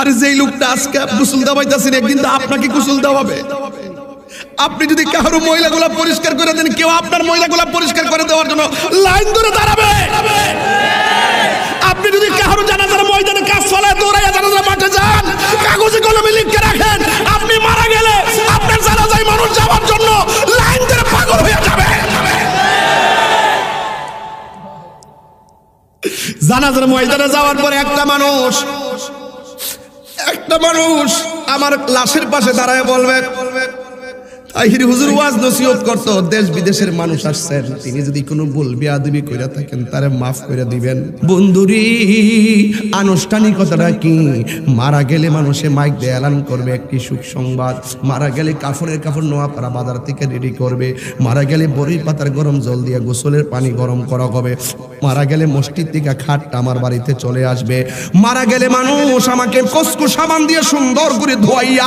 আরে যেই লোকটা আজকে গোসল দেওয়াইতেছেন একদিন তো আপনাকে গোসল দেওয়াবে। আপনি যদি কারো ময়লাগুলা পরিষ্কার করে দেন, কেউ আপনার ময়লাগুলা পরিষ্কার করে দেওয়ার জন্য লাইন ধরে দাঁড়াবে। আপনি যদি কারো জানাজার ময়দানে কাজ চলে দৌড়াইয়া জানাজার মাঠে যান, কাগজে কলমে লিখে রাখেন, আপনি মারা গেলে আপনার জানাজায় মানুষ যাওয়ার জন্য লাইন ধরে পাগল হয়ে যাবে। জানাজার ময়দানে যাওয়ার পরে একটা মানুষ আমার লাশের পাশে দাঁড়ায় বলবে, তাহির হুজুর ওয়াজ নসিহত করতো, দেশ বিদেশের মানুষ আসছেন, তিনি যদি কোনো ভুল বেয়াদবি কইরা থাকেন তারে মাফ করে দিবেন। বন্ধুরি, আনুষ্ঠানিকতাটা কি? মারা গেলে মানুষে মাইক দিয়ে এলান করবে একটি সুখ সংবাদ। মারা গেলে কাফনের কাপড় নোয়াপাড়া বাজার থেকে রেডি করবে। মারা গেলে বড়ি পাতার গরম জল দিয়ে গোসলের পানি গরম করা হবে। মারা গেলে মসজিদ থেকে খাটটা আমার বাড়িতে চলে আসবে। মারা গেলে মানুষ আমাকে কসকু সাবান দিয়ে সুন্দর করে ধোয়াইয়া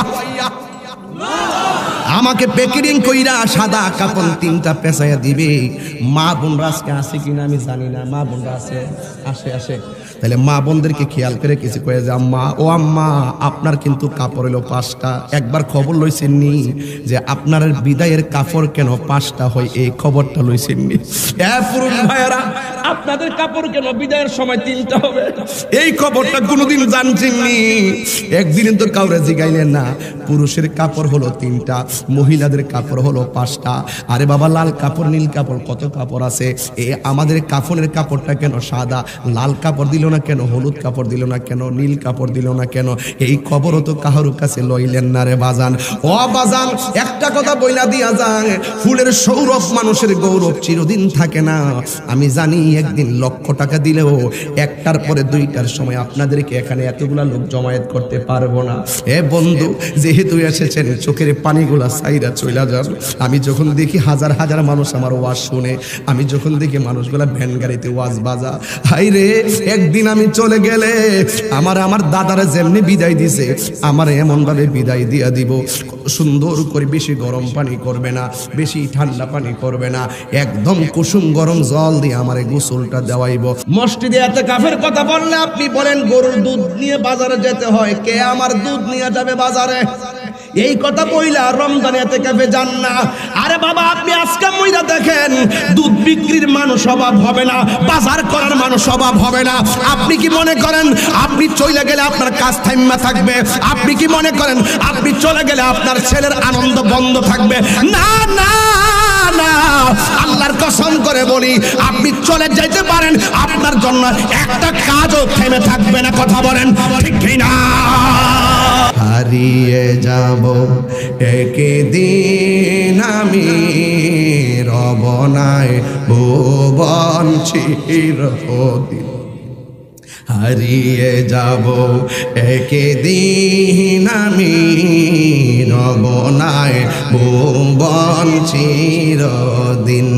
আমাকে প্যাকেটিং কইরা সাদা কাপড় 3টা পেঁচাইয়া দিবে। মা বোনরা আজকে আসে কিনা আমি জানি না। মা বোনরা আসে তাহলে মা বোনদেরকে খেয়াল করে কিছু কয়ে যে, আম্মা ও আম্মা, আপনার কিন্তু কাপড় হলো 5টা। একবার খবর লইছেননি যে আপনার বিদায়ের কাপড় কেন 5টা হয়? এই খবরটা লইছেননি? পুরুষ ভাইয়েরা, আপনাদের কাপড় কেন বিদায়ের সময় 3টা হবে? এই খবরটা কোনোদিন জানছেননি? একদিন তো কাউরে জিগাইলেন না। পুরুষের কাপড় হলো 3টা, মহিলাদের কাপড় হলো 5টা। আরে বাবা, লাল কাপড় নীল কাপড় কত কাপড় আছে। আমাদের কাফনের কাপড়টা কেন সাদা? লাল কাপড় দিল না কেন? হলুদ কাপড় দিল না কেন? নীল কাপড় দিল না কেন? এই খবরও তো কাহার কাছে লইলেন না রে বাজান। ও বাজান, একটা কথা বইলা দিয়া যায়, ফুলের সৌরভ মানুষের গৌরব চিরদিন থাকে না। আমি জানি একদিন লক্ষ টাকা দিলেও 1টার পরে 2টার সময় আপনাদেরকে এখানে এতগুলা লোক জমায়েত করতে পারবো না। বন্ধু, যেহেতু এসেছেন, চোখের পানিগুলা সাইরা চইলা যান। আমি যখন দেখি হাজার হাজার মানুষ আমার ওয়াজ শুনে, আমি যখন দেখি মানুষগুলা ভ্যান গাড়িতে ওয়াজ বাজা, হাই রে, একদিন আমি চলে গেলে আমার দাদারা যেমনি বিদায় দিছে, আমার এমন ভাবে বিদায় দিয়া দিব, সুন্দর করে বেশি গরম পানি করবে না, বেশি ঠান্ডা পানি করবে না, একদম কুসুম গরম জল দিয়ে আমার গোসলটা দেওয়াইব। মসজিদে ইতিকাফের কথা বললে আপনি বলেন গরুর দুধ নিয়ে বাজারে যেতে হয়, কে আমার দুধ নিয়ে যাবে বাজারে? এই কথা বইলা রমজানে ইতিকাফে যান না। আরে বাবা, আপনি আজকে মইরা দেখেন, দুধ বিক্রির মানুষ অভাব হবে না, বাজার করার মানুষ অভাব হবে না। আপনি কি মনে করেন আপনি চলে গেলে আপনার কাজ থাইমা থাকবে? আপনি কি মনে করেন আপনি চলে গেলে আপনার ছেলের আনন্দ বন্ধ থাকবে? না না না, আল্লাহর কসম করে বলি, আপনি চলে যাইতে পারেন, আপনার জন্য একটা কাজও থেমে থাকবে না। কথা বলেন ঠিক কি না? হারিয়ে যাব একদিন আমি, রবনায় ভুবন চিরদিন। হারিয়ে যাব একদিন আমি, রবনায় ভুবন চিরদিন।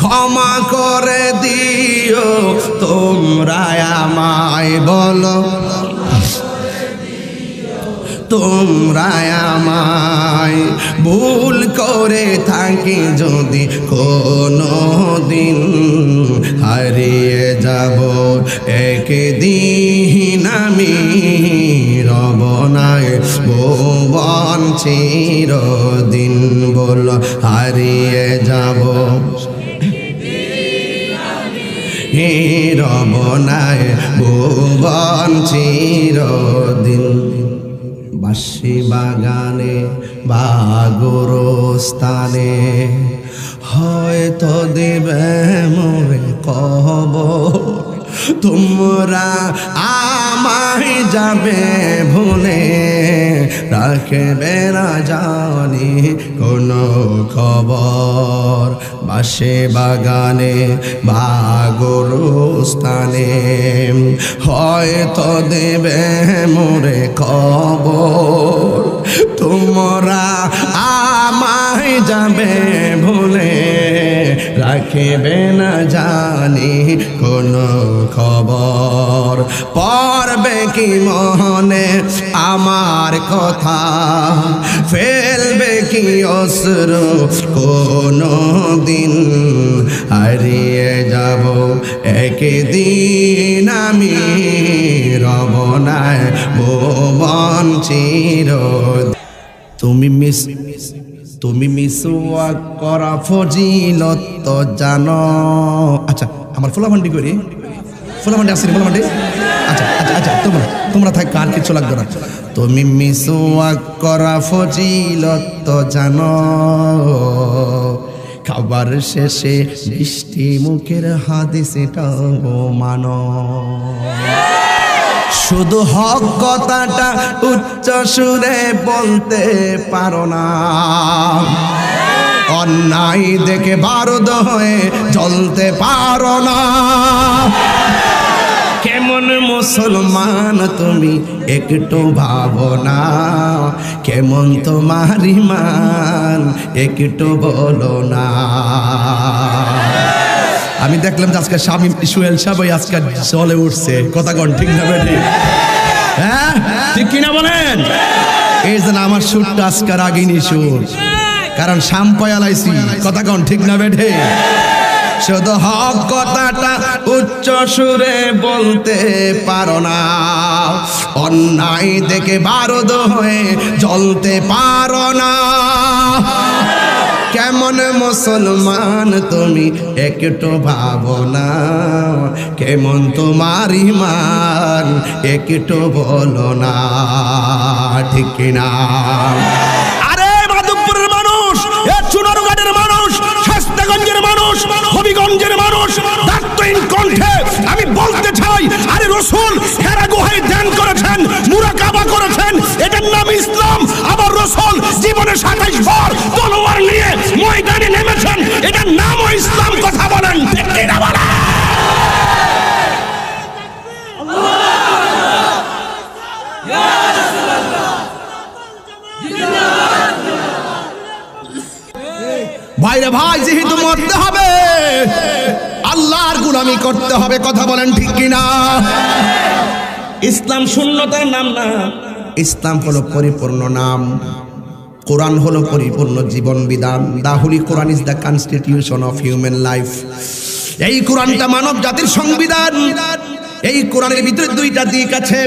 ক্ষমা করে দিও তোমরা আমায়, বলো তোমরা আমায়, ভুল করে থাকি যদি কোনো দিন। হারিয়ে যাব একদিন আমি, রবনায় ভুবন চিরদিন। বল হারিয়ে যাব রবনায় ভুবন চিরদিন। বাঁশি বাগানে বা গোরস্থানে হয়তো দেবে মোরে কবর, তোমরা আমায় যাবে ভুলে, রাখবে না জানি কোনো খবর। বাঁশি বাগানে বা গোরস্থানে হয়তো দেবে মোরে খবর, তোমরা আমায় যাবে ভুলে, রাখবে না জানি কোনো খবর, পড়বে কি মনে আমার কথা, ফেলবে কি অশ্রু কোনো দিন, হারিয়ে যাব একদিন আমি, রব না ভুবন চির। তুমি মিসওয়াক করা ফজিলত তো জানো। আচ্ছা আমার ফুলাভান্ডি করি, ফুলাভান্ডি আসেনি ফুলাভান্ডি। আচ্ছা আচ্ছা আচ্ছা তোমরা থাক, কার কিছু লাগবে না। তুমি মিসওয়াক করা ফজিলত তো জানো, খাবার শেষে মিষ্টি মুখের হাদিস এটাও মানো। শুধু হক কথাটা উচ্চ সুরে বলতে পারো না, অন্যায় দেখে বারুদ হয়ে জ্বলতে পারো না। কেমন মুসলমান তুমি একটু ভাবো না, কেমন তোমার ঈমান একটু বলো না। আমি দেখলাম যে আজকে স্বামী সুহেল সাহেব আজকে চলে উঠছে, কথা কন ঠিক না বেঠি? হ্যাঁ ঠিক কিনা বলেন? এই যে আমার সুরটা আজকে রাগিনী সুর, কারণ শ্যাম্পায়া লাইছি, কথা কন ঠিক না বেঠি? শুধু হক কথাটা উচ্চ সুরে বলতে পারো না, অন্যায় দেখে বারুদ হয়ে জ্বলতে পারো না। কেমন মুসলমান তুমি একটু ভাবো না, কেমন তোমার ঈমান একটু বলো না, ঠিক কিনা? আরে মাধবপুরের মানুষ, চুনারুঘাটের মানুষ, শাস্তাগঞ্জের মানুষ, হবিগঞ্জের মানুষ, দায়িত্বহীন কণ্ঠে আমি বলতে চাই, আরে রাসূল হেরা গুহায় ধ্যান করেছেন, মুরাকাবা করেছেন, এটার নাম ইসলাম। আবার রাসূল জীবনে 27 বার তলোয়ার নিয়ে ময়দানে নেমেছেন, এটার নামও ইসলাম। কথা বলেন ঠিক কিনা বলেন? ভাইরে ভাই, যেহেতু মরতে হবে আল্লাহর গোলামি করতে হবে, কথা বলেন ঠিক কিনা? ইসলাম শূন্যতার নাম না, ইসলাম হলো পরিপূর্ণ নাম। কোরআন হলো পরিপূর্ণ জীবন বিধান। The holy Quran is the constitution of human life. এই কোরআনটা মানব জাতির সংবিধান। এই কোরআনের ভিতরে দুইটা দিক আছে,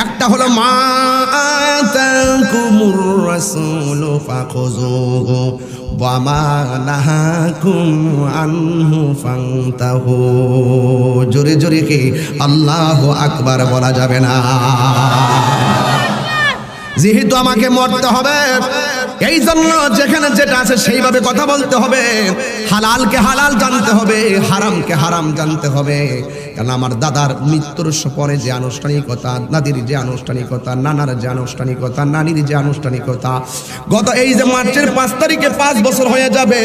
একটা হলো মা আতাকুমুর রাসূলু ফাখুযুহু ওয়া মা নাহাকুম আনহু ফান্তাহু। জোরে জোরে কি আল্লাহু আকবার বলা যাবে না? যেহেতু আমাকে মরতে হবে, এই জন্য যেখানে যেটা আছে সেইভাবে কথা বলতে হবে। হালালকে হালাল জানতে হবে, হারামকে হারাম জানতে হবে। কারণ আমার দাদার মৃত্যুর পরে যে আনুষ্ঠানিকতা, দাদির যে আনুষ্ঠানিকতা, নানার যে আনুষ্ঠানিকতা, নানির যে আনুষ্ঠানিকতা, গত এই যে মার্চের 5 তারিখে 5 বছর হয়ে যাবে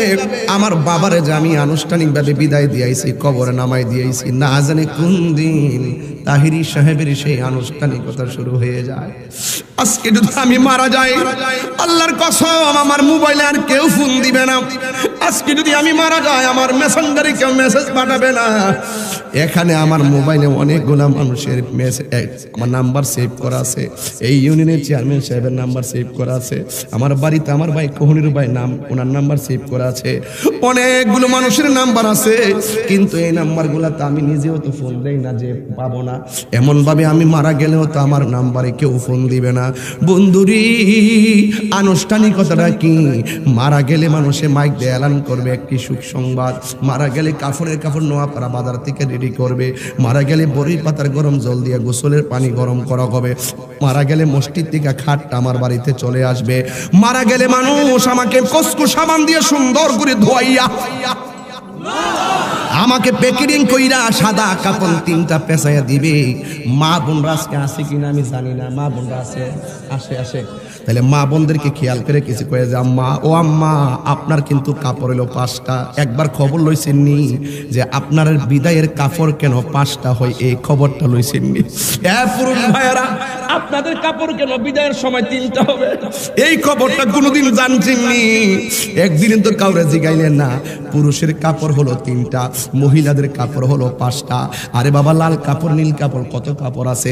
আমার বাবারে যে আমি আনুষ্ঠানিকভাবে বিদায় দিয়েছি, কবরে নামাই দিয়েছি, না জানি কোন দিন তাহিরি সাহেবের সেই আনুষ্ঠানিকতা শুরু হয়ে যায়। আজকে যদি আমি মারা যাই, আল্লাহর কসম আমার মোবাইলে আর কেউ ফোন দিবে না। আজকে যদি আমি মারা যাই, আমার মেসেঞ্জারে কেউ মেসেজ পাঠাবে না। এখানে আমার মোবাইলে অনেকগুলা মানুষের আমার নাম্বার সেভ করা আছে, এই ইউনিয়নের চেয়ারম্যান সাহেবের নাম্বার সেভ করা আছে, আমার বাড়িতে আমার ভাই কোহনির ভাই নাম, ওনার নাম্বার সেভ করা আছে, অনেকগুলো মানুষের নাম্বার আছে। কিন্তু এই নাম্বারগুলোতে আমি নিজেও তো ফোন দেই না, যে পাবো না। এমনভাবে আমি মারা গেলেও তো আমার নাম্বারে কেউ ফোন দিবে না। বন্ধুরি, আনুষ্ঠানিকতাটা কি? মারা গেলে মানুষে মাইক দিয়ে এলান করবে একটি সুখ সংবাদ। মারা গেলে কাফনের কাপড় নোয়াপাড়া বাজার থেকে রেডি করবে। মারা গেলে বড়ি পাতার গরম জল দিয়ে গোসলের পানি গরম করা হবে। মারা গেলে মসজিদ থেকে খাটটা আমার বাড়িতে চলে আসবে। মারা গেলে মানুষ আমাকে কসকু সাবান দিয়ে সুন্দর করে ধোয়াইয়া আমাকে প্যাকেটিং কইরা সাদা কাপড় 3টা পেঁচাইয়া দিবে। মা বোনরা আজকে আসে কিনা আমি জানি না। মা বোনরা আসে আসে তাহলে মা বোনদেরকে খেয়াল করে কিছু কয়ে যে আম্মা, ও আম্মা, আপনার কিন্তু কাপড় এলো 5টা। একবার খবর লইছেননি যে আপনার বিদায়ের কাপড় কেন 5টা হয়? এই খবরটা লইছেননি? পুরুষ ভাইয়েরা, আপনাদের কাপড় কেন বিদায়ের সময় 3টা হবে? এই খবরটা কোনোদিন জানছেননি? একদিন তো কাউরে জিগাইলেন না। পুরুষের কাপড় হলো 3টা, মহিলাদের কাপড় হলো 5টা। আরে বাবা, লাল কাপড় নীল কাপড় কত কাপড় আছে।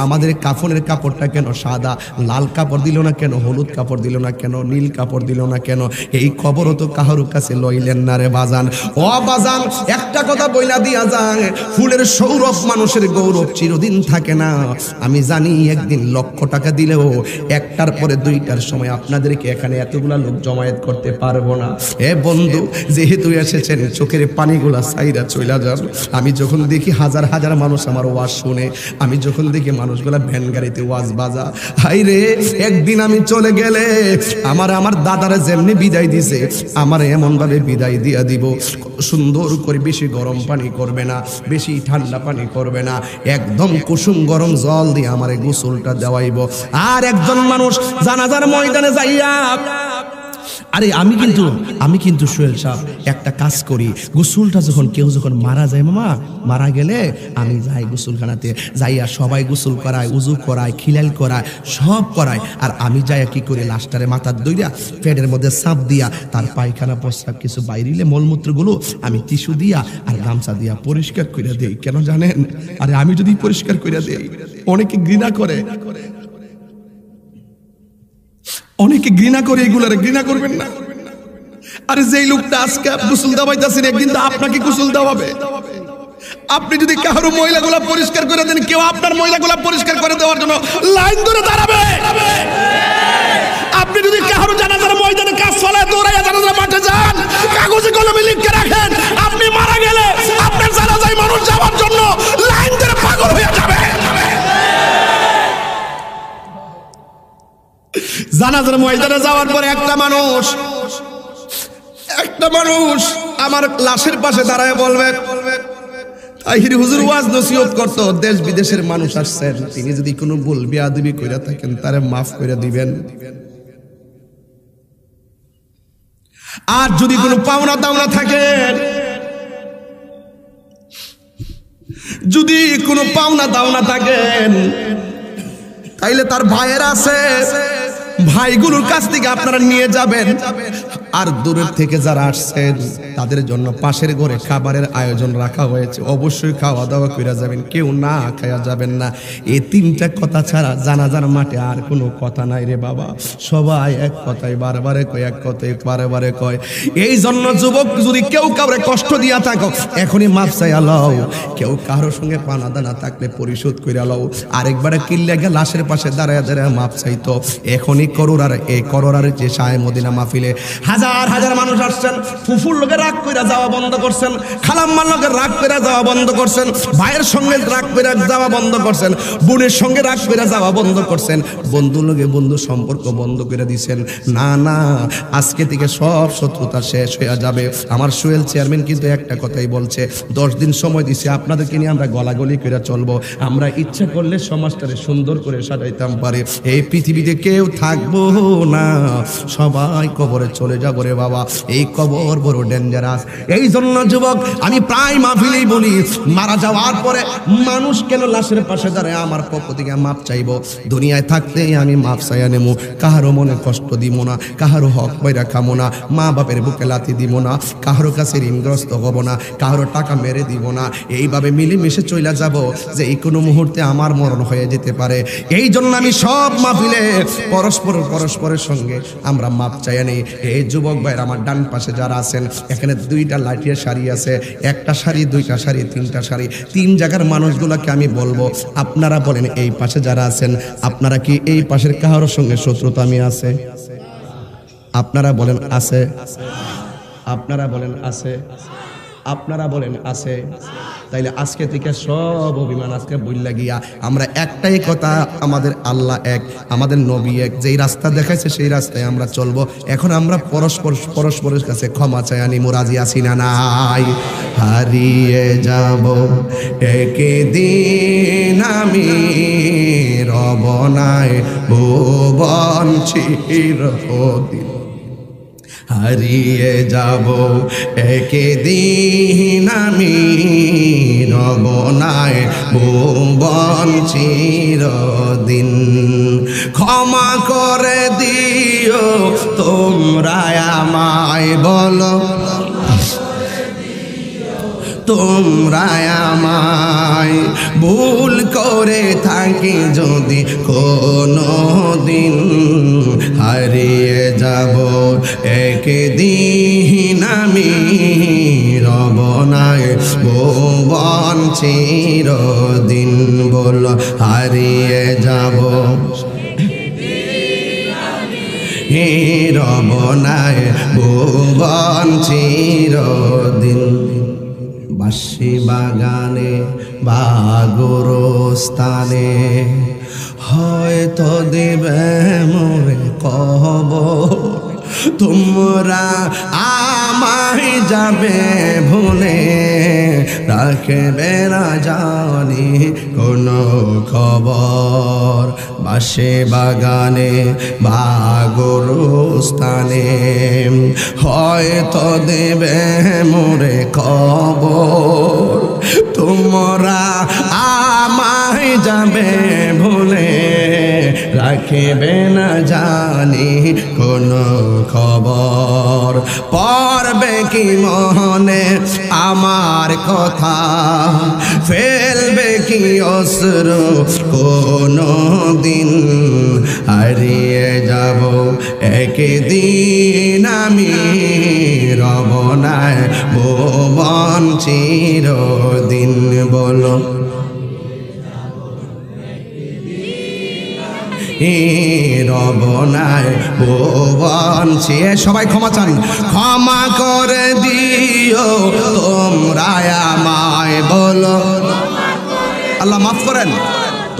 আমাদের কাফনের কাপড়টা কেন সাদা? লাল কাপড় দিল না কেন? হলুদ কাপড় দিল না কেন? নীল কাপড় দিল না কেন? এই খবরও তো কাহারু কাছে লইলেন না রে বাজান। ও বাজান, একটা কথা বইলা দিয়া যায়, ফুলের সৌরভ মানুষের গৌরব চিরদিন থাকে না। আমি জানি একদিন লক্ষ টাকা দিলেও একটার পরে 2টার সময় আপনাদেরকে এখানে এতগুলা লোক জমায়েত করতে পারবো না। এ বন্ধু, যেহেতু এসেছেন চোখের পানিগুলা সাইরা চইলা যান। আমি যখন দেখি হাজার হাজার মানুষ আমার ওয়াজ শুনে, আমি যখন দেখি মানুষগুলা ভ্যান গাড়িতে ওয়াজ বাজা, হাই রে, একদিন আমি চলে গেলে আমার দাদারা যেমনি বিদায় দিছে, আমার এমন ভাবে বিদায় দিয়া দিব। সুন্দর করে বেশি গরম পানি করবে না, বেশি ঠান্ডা পানি করবে না, একদম কুসুম গরম জল দিয়ে আমার গোসলটা দেওয়াইব। আর একজন মানুষ জানাজার ময়দানে যাইয়া, আরে আমি কিন্তু সোহেল সাহেব একটা কাজ করি, গোসলটা কেউ যখন মারা যায়, মামা মারা গেলে আমি যাই গোসলখানাতে, যাইয়া সবাই গোসল করায়, উজু করায়, খিলাল করায়, সব করায়। আর আমি যাইয়া কি করি, লাশটারে মাথার দইরা পেটের মধ্যে চাপ দিয়া তার পায়খানা প্রস্রাব কিছু বাইরিলে মলমূত্রগুলো আমি টিস্যু দিয়া আর গামছা দিয়া পরিষ্কার করে দেই। কেন জানেন? আরে আমি যদি পরিষ্কার করে দেই, অনেকে ঘৃণা করে, অনেকে ঘৃণা করে, এগুলারে ঘৃণা করবেন না। আরে যেই লোকটা আজকে গোসল দেওয়াইতেছেন, একদিন তো আপনাকে গোসল দেওয়াবে। আপনি যদি কারো ময়লাগুলা পরিষ্কার করে দেন, কেউ আপনার ময়লাগুলা পরিষ্কার করে দেওয়ার জন্য লাইন ধরে দাঁড়াবে। আপনি যদি কারো জানাজার ময়দানে কাজ ফলায় দৌড়াইয়া জানাজার মাঠে যান, কাগজে কলমে লিখে রাখেন, আপনি মারা গেলে আপনার জানাজায় মানুষ যাওয়ার জন্য লাইন ধরে পাগল হয়ে যাবে। জানাজার ময়দানে যাওয়ার পরে একটা মানুষ আমার লাশের পাশে দাঁড়ায় বলবে, তাহির হুজুর ওয়াজ নসিহত করতো, দেশ বিদেশের মানুষ আসছেন, তিনি যদি কোনো ভুল বেয়াদবি কইরা থাকেন তারে মাফ করে দিবেন। আর যদি কোনো পাওনা দাওনা থাকে, যদি কোনো পাওনা দাওনা থাকেন, তাইলে তার ভাইয়ের আছে, ভাইগুলোর কাছ থেকে আপনারা নিয়ে যাবেন। আর দূরের থেকে যারা আসছেন তাদের জন্য পাশের ঘরে খাবারের আয়োজন রাখা হয়েছে, অবশ্যই খাওয়া দাওয়া করে যাবেন, কেউ না খাওয়া যাবেন না। এই 3টা কথা ছাড়া জানাজার মাঠে আর কোনো কথা নাই রে বাবা। সবাই এক কথাই বারবারে কয়, এক কথাই বারবারে কয়। এই জন্য যুবক, যদি কেউ কাউরে কষ্ট দিয়া থাকো, এখনই মাফ চাইয়া লও। কেউ কারোর সঙ্গে পানা দানা থাকলে পরিশোধ কইরা লও। আরেকবারে কিল্লে গে লাশের পাশে দাঁড়ায় দাঁড়ায় মাফ চাইতো, এখনই করোরার এই করোরার যে শাহে মদিনা মাহফিলে হাজার হাজার মানুষ আসছেন, ফুফুর লোকের রাগ কইরা যাওয়া বন্ধ করছেন, খালাম্মার লোকের রাগ কইরা যাওয়া বন্ধ করছেন, ভাইয়ের সঙ্গে রাগ কইরা যাওয়া বন্ধ করছেন, বোনের সঙ্গে রাগ কইরা যাওয়া বন্ধ করছেন, বন্ধু লোকে বন্ধু সম্পর্ক বন্ধ করে দিছেন। না না, আজকে থেকে সব শত্রুতা শেষ হয়ে যাবে। আমার সোহেল চেয়ারম্যান কিন্তু একটা কথাই বলছে, 10 দিন সময় দিছে, আপনাদেরকে নিয়ে আমরা গলাগলি করে চলবো। আমরা ইচ্ছা করলে সমাজটারে সুন্দর করে সাজাইতাম পারি। এই পৃথিবীতে কেউ থাকবো না, সবাই কবরে চলে যাবো রে বাবা। এই কবর বড় ডেঞ্জারাস। এই জন্য যুবক, আমি প্রায় মাহফিলেই বলি, মারা যাওয়ার পরে মানুষ কেন লাশের পাশে দাঁড়ায় আমার পক্ষ থেকে মাপ চাইবো? দুনিয়ায় থাকতে আমি মাপ চাইয়া নেবো, কাহারও মনে কষ্ট দিব না, কাহারও হক বইরা খামো না, মা বাপের বুকে লাথি দিব না, কাহারও কাছে ঋণগ্রস্ত হব না, কাহারও টাকা মেরে দিব না। এইভাবে মিলেমিশে চইলা যাব, যে এই কোনো মুহূর্তে আমার মরণ হয়ে যেতে পারে। এই জন্য আমি সব মাহফিলে পরস্পরের সঙ্গে আমরা মাপ চাইয়া নেই। এই যুবক ভাইয়ের আমার ডান পাশে যারা আছেন, এখানে 2টা লাঠির শাড়ি আছে, একটা শাড়ি, 2টা শাড়ি, 3টা শাড়ি, 3 জায়গার মানুষগুলোকে আমি বলবো, আপনারা বলেন এই পাশে যারা আছেন, আপনারা কি এই পাশের কাহারোর সঙ্গে শত্রুতা আমি আছে? আপনারা বলেন আছে? আপনারা বলেন আছে? আপনারা বলেন আছে? তাইলে আজকে থেকে সব অভিমান আজকে বইলা গিয়া আমরা একটাই কথা, আমাদের আল্লাহ এক, আমাদের নবী এক, যেই রাস্তা দেখাইছে সেই রাস্তায় আমরা চলবো। এখন আমরা পরস্পরের কাছে ক্ষমা চাই, আনি রাজি আছি না নাই? হারিয়ে যাব একদিন আমি, রবনায় ভুবন চিরদিন। হারিয়ে যাব একদিন আমি, রব নাই ভুবন চিরদিন। ক্ষমা করে দিও তোমরা আমায়, বলো তোমরা আমায়, ভুল করে থাকি যদি কোনো দিন, হারিয়ে যাব একদিন আমি, রব নাই ভুবন চিরদিন। বলো হারিয়ে যাব রব নাই ভুবন চিরদিন। বাঁশি বাগানে বা গোরস্থানে হয়তো দেবে মোরে কবর, তোমরা আমায় যাবে ভুলে, রাখবে না জানি কোনো খবর। বাঁশি বাগানে বা গোরস্থানে হয়তো দেবে মোরে খবর, তোমরা আমায় যাবে ভুলে, রাখবে না জানি কোনো খবর। পড়বে কি মনে আমার কথা, ফেলবে কি অশ্রু কোনো দিন, হারিয়ে যাব একদিন আমি, রব নাই ভুবন চিরদিন। বলো রব নাই ভুবন চির। সবাই ক্ষমা চান, ক্ষমা করে দিও তোমরা আমায়, বলো আল্লাহ মাফ করেন।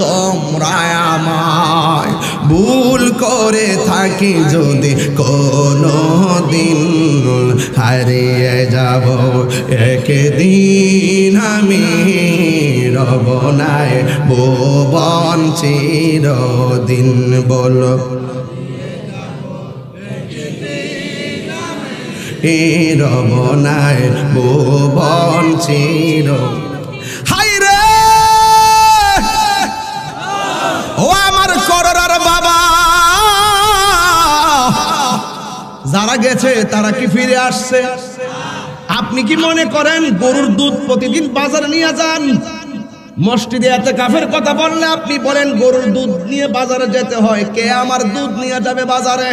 তোমরা আমায়, ভুল করে থাকি যদি কোনো দিন, হারিয়ে যাব একদিন আমি, রব নাই ভুবন চিরদিন। বলো রব নাই ভুবন চির। হাই রে ও আমার করোনার বাবা, যারা গেছে তারা কি ফিরে আসছে? আপনি কি মনে করেন গরুর দুধ প্রতিদিন বাজারে নিয়ে যান? মসজিদে ইতিকাফের কথা বললে আপনি বলেন গরুর দুধ নিয়ে বাজারে যেতে হয়, কে আমার দুধ নিয়ে যাবে বাজারে?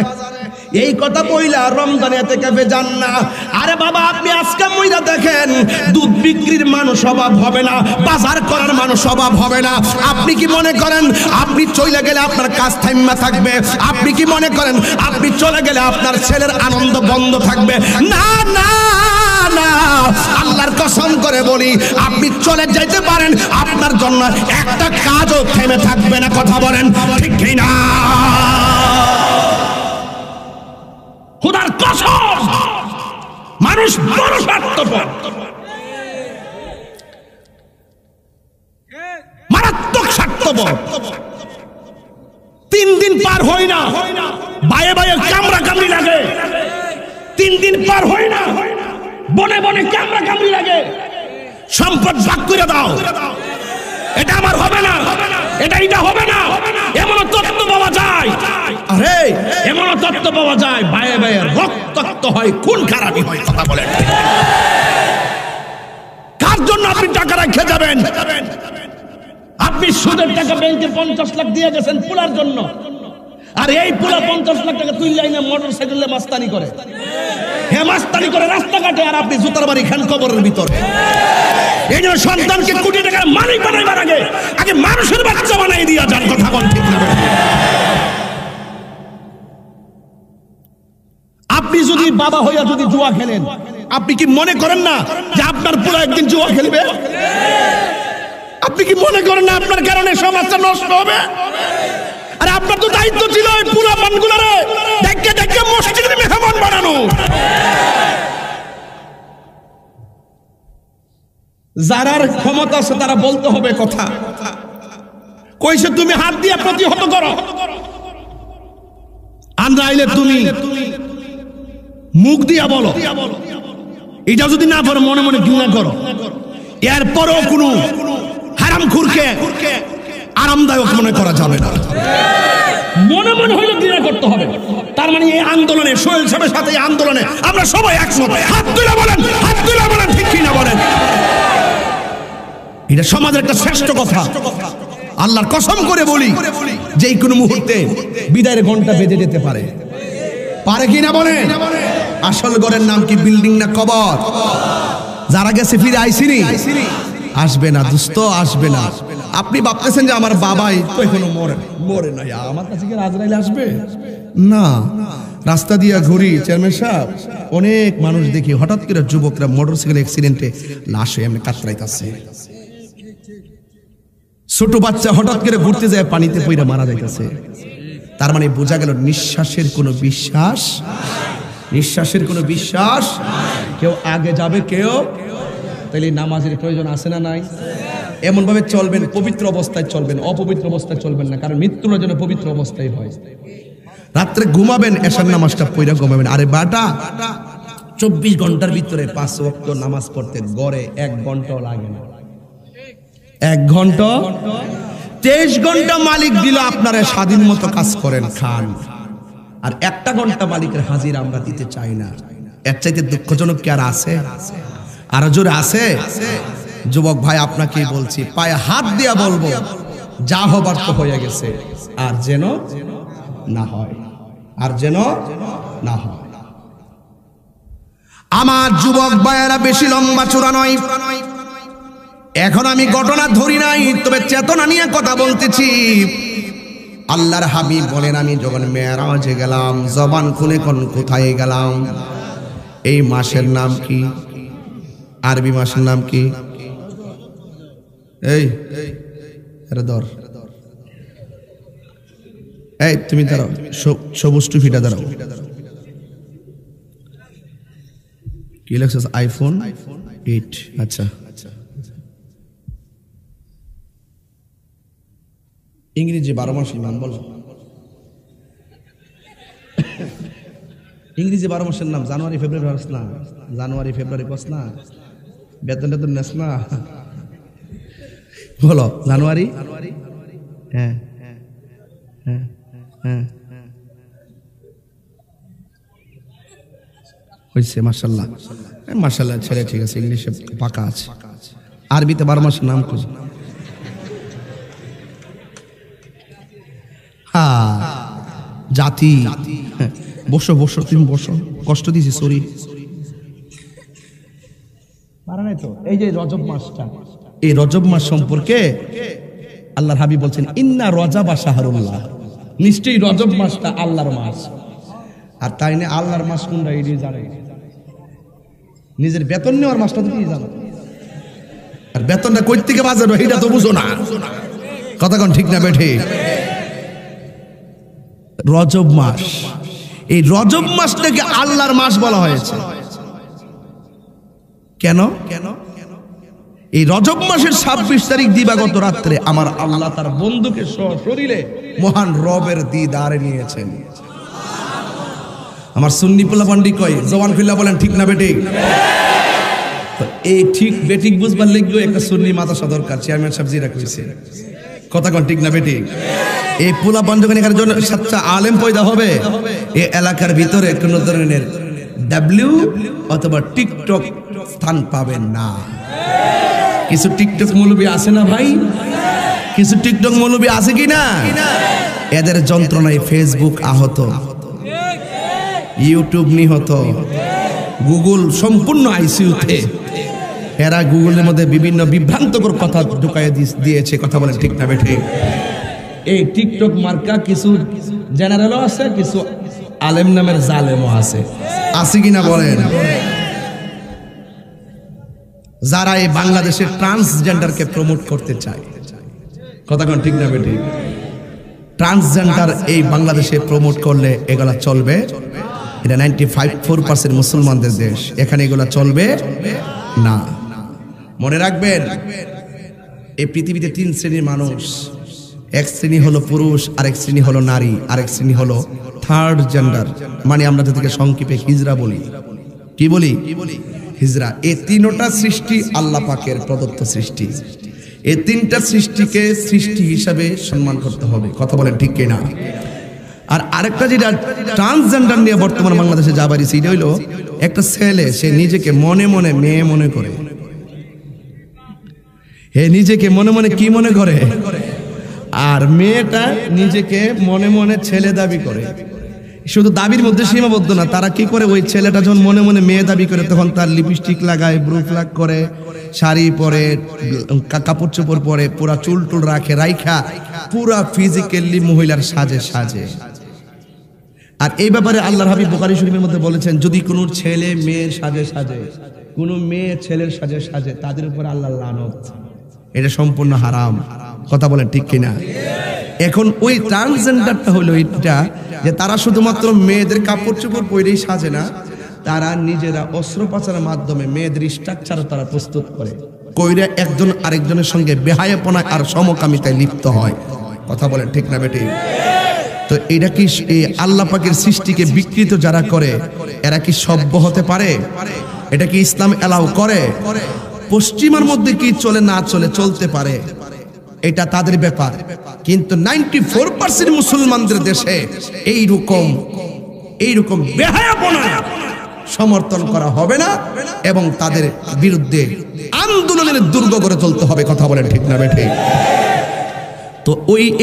এই কথা বইলা রমজানে ইতিকাফে যান না। আরে বাবা, আপনি আজকে মইরা দেখেন দুধ বিক্রির মানুষ অভাব হবে না, বাজার করার মানুষ অভাব হবে না। আপনি কি মনে করেন আপনি চলে গেলে আপনার কাজ থাইমা থাকবে? আপনি কি মনে করেন আপনি চলে গেলে আপনার ছেলের আনন্দ বন্ধ থাকবে? না না না, আল্লাহর কসম করে বলি, আপনি চলে যাইতে পারেন, আপনার জন্য একটা কাজও থেমে থাকবে না। কথা বলেন ঠিক কি না? খোদার কসম, মানুষ বড় স্বার্থপর, মারাত্মক স্বার্থপর। 3 দিন পার হয় না, বায়ে বায়ে কামড়া কামড়ি লাগে। 3 দিন পার হয় না, বনে বনে কামড়া কামড়ি লাগে। সম্পদ ভাগ করে দাও, এটা আমার হবে না, এটা হবে না, এমন তত্ত্ব পাওয়া যায়। আরে এমন তত্ত্ব পাওয়া যায়, বায়ে বায়ে রক্তাক্ত হয়, খুন খারাপি হয়। কথা বলেন, কার জন্য আপনি টাকা রেখে যাবেন? আপনি সুদের টাকা ব্যাংকে 50 লাখ দিয়ে গেছেন পোলার জন্য, আর এই পোলা 50 লাখ টাকা তুই লাইনে মোটর সাইকেলে মাস্তানি করে, হ্যাঁ মাস্তানি করে রাস্তাঘাটে, আর আপনি জুতার বাড়ি খান কবরের ভিতরে। এই জন্য সন্তানকে কোটি টাকার মালিক বানাইবার আগে মানুষের বাচ্চা বানাই দিয়া যান। কথা বল ঠিক না? আপনি যদি বাবা হইয়া যদি জুয়া খেলেন, আপনি কি মনে করেন না যে আপনার পোলা একদিন জুয়া খেলবে? আপনি কি মনে করেন না আপনার কারণে সমাজটা নষ্ট হবে? আরে আপনার তো দায়িত্ব ছিল এই পোলা পানগুলারে দেখে দেখে মসজিদের মেহমান বানানো। যারার ক্ষমতা আছে তারা বলতে হবে কথা। কইছে তুমি হাত দিয়ে প্রতিহত করো, আর নাইলে তুমি মুখ দিয়া বলো, এটা যদি না পারো মনে মনে ঘৃণা করো। এরপরও কোনো হারামখোরকে আরামদায়ক মনে করা যাবে না, মনে মনে হইলে ঘৃণা করতে হবে। তার মানে এই আন্দোলনে, সোহেল সাহেবের সাথে এই আন্দোলনে আমরা সবাই একমত। হাত তুলে বলেন, হাত তুলে বলেন, ঠিক কিনা বলেন। এটা সমাজের একটা শ্রেষ্ঠ কথা। আল্লাহর কসম করে বলি, যে কোনো মুহূর্তে বিদায়ের ঘন্টা বেজে যেতে পারে, পারে কিনা বলেন। আসল ঘরের নাম কি বিল্ডিং না কবর? যারা গেছে ফিরে আইসিনি, আসবে না দোস্ত, আসবে না। আপনি ভাবতেছেন যে আমার বাবাই তো এখনো মরে নাই, আমার কাছে কি আজরাইল আসবে? না। রাস্তা দিয়া ঘুরি চেয়ারম্যান সাহেব, অনেক মানুষ দেখি হঠাৎ করে যুবকরা মোটরসাইকেল অ্যাক্সিডেন্টে লাশ হয়ে এমনি কাতরাইতেছে। ছোট বাচ্চা হঠাৎ করে ঘুরতে যায়, পানিতে পইরা মারা যাইতেছে। তার মানে বোঝা গেল নিঃশ্বাসের কোনো বিশ্বাস, নিঃশ্বাসের কোনো বিশ্বাস। কেউ আগে যাবে, কেউ। তাহলে নামাজের প্রয়োজন আছে না নাই? এমন ভাবে চলবেন, পবিত্র অবস্থায় চলবেন, অপবিত্র অবস্থায় চলবেন না, কারণ মৃত্যুর জন্য পবিত্র অবস্থায় হয়। রাত্রে ঘুমাবেন, এশার নামাজটা পড়ে ঘুমাবেন। আরে বাটা, 24 ঘন্টার ভিতরে 5 ওয়াক্ত নামাজ পড়তে গড়ে 1 ঘন্টাও লাগে না। 1 ঘন্টা, 23 ঘন্টা মালিক দিল আপনারা, স্বাধীন মতো কাজ করেন, খান। আর 1টা ঘন্টা মালিকের হাজিরা আমরা দিতে চাই না। এর চাইতে দুঃখজনক কি আর আছে? আরো জোরে আছে? যুবক ভাই, আপনাকে বলছি, পায়ে হাত দিয়া বলবো, যা হবার তো হয়ে গেছে, আর যেন না হয়, আর যেন না হয়। আমার যুবক ভাইয়েরা, বেশি লম্বা চূড়া নয়, এখন আমি ঘটনা ধরি নাই, তবে চেতনা নিয়ে কথা বলতেছি। আল্লাহর হাবিব বলেন, আমি যখন মেরাজে গেলাম, জবান খুলে কোন কোথায় গেলাম? এই মাসের নাম কি? আরবি মাসের নাম কি? এই ধর, এই তুমি দাঁড়াও, সবুজ টুপিটা দাঁড়াও। কি লেখছে? আইফোন 8। আচ্ছা, ইংরেজি 12 মাসের নাম বলো। ইংরেজি 12 মাসের নাম জানুয়ারি ফেব্রুয়ারি হস না? জানুয়ারি ফেব্রুয়ারি কস না? বেতন টেতন নেস না? বলো জানুয়ারি। হ্যাঁ হ্যাঁ হ্যাঁ, হয়েছে। মাশাআল্লাহ, মাশাআল্লাহ, ছেলে ঠিক আছে, ইংলিশে পাকা আছে। আরবিতে 12 মাসের নাম খুঁজ। জাতি। বসো বসো, তুমি বসো, কষ্ট দিছি, সরি। পারা নাই তো। এই যে রজব মাসটা, এই রজব মাস সম্পর্কে আল্লাহর হাবিব বলছেন, ইন্না রজাবা শাহরুল্লাহ, নিশ্চয়ই রজব মাসটা আল্লাহর মাস। আর তাই না, আল্লাহর মাস কোনটা এটি জানে? নিজের বেতন নেওয়ার মাসটা তো কি জানো? আর বেতনটা কই থেকে বাজার এটা তো বুঝো না। কথা কোন ঠিক না বেঠে? রজব মাস, এই রজব মাসটাকে আল্লাহর মাস বলা হয়েছে। কেন? এই রজব মাসের 26 তারিখ দিবাগত রাত্রে আমার আল্লাহ তার বন্ধুকে সশরীরে মহান রবের দিদারে নিয়েছেন। আমার সুন্নি পোলাপান্ডি কয়, জওয়ান খুল্লা বলেন ঠিক না বেঠিক? এই ঠিক বেঠিক বুঝবার লাগলেও একটা সুন্নি মাদ্রাসা দরকার। চেয়ারম্যান সাহেব জিরা কইছে, কথা কোন ঠিক না বেঠিক? এই পোলাপান যখন এখানে সাতটা আলেম পয়দা হবে, এই এলাকার ভিতরে কোন ধরনের ডাব্লিউ অথবা টিকটক স্থান পাবেন না। কিছু টিকটক মৌলবী আছে না ভাই? কিছু টিকটক মৌলবী আছে কি না? এদের যন্ত্রণায় ফেসবুক আহত, ইউটিউব নিহত, গুগল সম্পূর্ণ আইসিইউতে। এরা গুগলের মধ্যে বিভিন্ন বিভ্রান্তকর কথা ঢুকাই দিয়েছে। কথা বলেন ঠিক না বেঠে? এই টিকটক মার্কা কিছু জেনারেলও আছে, কিছু আলেম নামের জালেমও আছে। আছে কিনা বলেন? যারা এই বাংলাদেশের ট্রান্সজেন্ডারকে প্রমোট করতে চায়। কথা কোন ঠিক না বেঠে? ট্রান্সজেন্ডার এই বাংলাদেশে প্রমোট করলে এগুলা চলবে? এটা 95% মুসলমানদের দেশ, এখানে এগুলা চলবে না। মনে রাখবেন, এই পৃথিবীতে 3 শ্রেণীর মানুষ। এক শ্রেণী হলো পুরুষ, আরেক শ্রেণী হলো নারী, আরেক শ্রেণী হলো থার্ড জেন্ডার, মানে আমরা যাদেরকে সংক্ষেপে হিজরা বলি। কি বলি? হিজরা। এই তিনটা সৃষ্টি আল্লাহ পাকের প্রদত্ত সৃষ্টি। এই তিনটা সৃষ্টিকে সৃষ্টি হিসাবে সম্মান করতে হবে। কথা বলেন ঠিক কিনা? আর আরেকটা যেটা ট্রান্সজেন্ডার নিয়ে বর্তমান বাংলাদেশে যা বাড়ি, সেটা হইলো একটা ছেলে সে নিজেকে মনে মনে মেয়ে মনে করে। হে নিজেকে মনে মনে কি মনে করে? আর মেয়েটা নিজেকে মনে মনে ছেলে দাবি করে। শুধু দাবির মধ্যে সীমাবদ্ধ না, তারা কি করে, ওই ছেলেটা যখন মনে মনে মেয়ে দাবি করে তখন তার লিপস্টিক লাগায়, ব্রু প্লাগ করে, শাড়ি পরে, কাপড় চোপড় পরে, পুরা চুল টুল রাখা পুরা ফিজিক্যালি মহিলার সাজে সাজে। আর এই ব্যাপারে আল্লাহর হাবিব বুখারী শরীফের মধ্যে বলেছেন, যদি কোনো ছেলে মেয়ের সাজে সাজে, কোনো মেয়ে ছেলের সাজে সাজে, তাদের উপর আল্লাহর লানত। এটা সম্পূর্ণ হারাম। কথা বলেন ঠিক কিনা? এখন ওই ট্রান্সজেন্ডারটা হলো এটা যে তারা শুধুমাত্র মেয়েদের কাপড় চোপড় পরেই সাজে না, তারা নিজেরা অস্ত্রোপচারের মাধ্যমে মেয়েদের স্ট্রাকচার তারা প্রস্তুত করে, কইরা একজন আরেকজনের সঙ্গে বেহায়াপনা আর সমকামিতায় লিপ্ত হয়। কথা বলেন ঠিক না বেটি? তো এটা কি এই আল্লাহ পাকের সৃষ্টিকে বিকৃত যারা করে, এরা কি সভ্য হতে পারে? এটা কি ইসলাম এলাও করে? পশ্চিমার মধ্যে কি চলে না চলে, চলতে পারে, এটা তাদের ব্যাপার। কিন্তু 94% মুসলমানদের দেশে এইরকম বেহায়াপনা সমর্থন করা হবে না এবং তাদের বিরুদ্ধে আন্দোলনের দুর্গ করে চলতে হবে। কথা বলেন ঠিক না বেঠে? তো